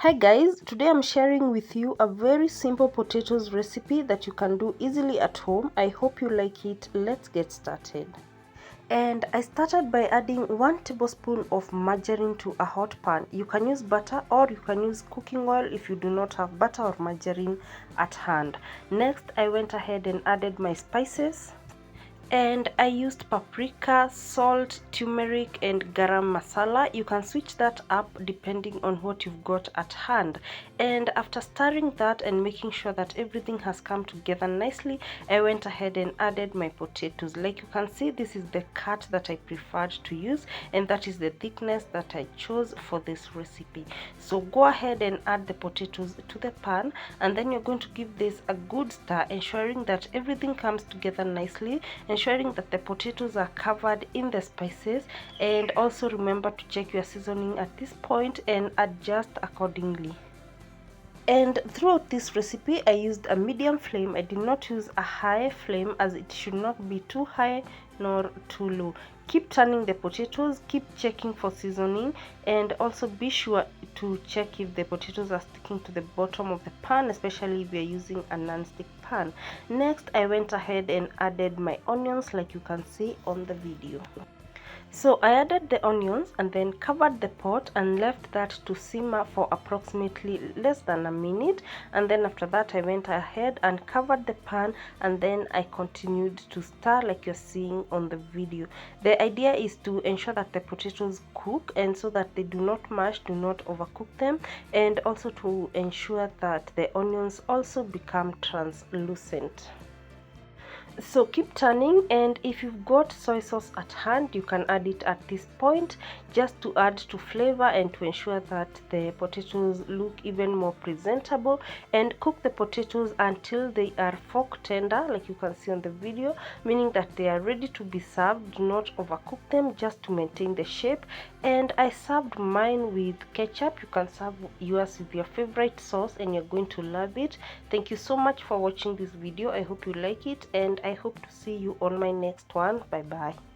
Hi guys, today I'm sharing with you a very simple potatoes recipe that you can do easily at home. I hope you like it. Let's get started. And I started by adding 1 tablespoon of margarine to a hot pan. You can use butter or you can use cooking oil if you do not have butter or margarine at hand. Next, I went ahead and added my spices. And I used paprika, salt, turmeric and garam masala. You can switch that up depending on what you've got at hand. And after stirring that and making sure that everything has come together nicely, I went ahead and added my potatoes. Like you can see, this is the cut that I preferred to use, and that is the thickness that I chose for this recipe. So go ahead and add the potatoes to the pan, and then you're going to give this a good stir, ensuring that everything comes together nicely, ensuring that the potatoes are covered in the spices. And also remember to check your seasoning at this point and adjust accordingly. And throughout this recipe I used a medium flame. I did not use a high flame, as it should not be too high nor too low. Keep turning the potatoes, keep checking for seasoning, and also be sure to check if the potatoes are sticking to the bottom of the pan, especially if you're using a non-stick pan. Next, I went ahead and added my onions, like you can see on the video. So I added the onions and then covered the pot and left that to simmer for approximately less than a minute. And then after that I went ahead and covered the pan, and then I continued to stir like you're seeing on the video. The idea is to ensure that the potatoes cook, and so that they do not mash, do not overcook them, and also to ensure that the onions also become translucent. So keep turning, and if you've got soy sauce at hand, you can add it at this point, just to add to flavor and to ensure that the potatoes look even more presentable. And cook the potatoes until they are fork tender, like you can see on the video, meaning that they are ready to be served. Do not overcook them, just to maintain the shape. And I served mine with ketchup. You can serve yours with your favorite sauce and you're going to love it. Thank you so much for watching this video. I hope you like it, and I hope to see you on my next one. Bye bye.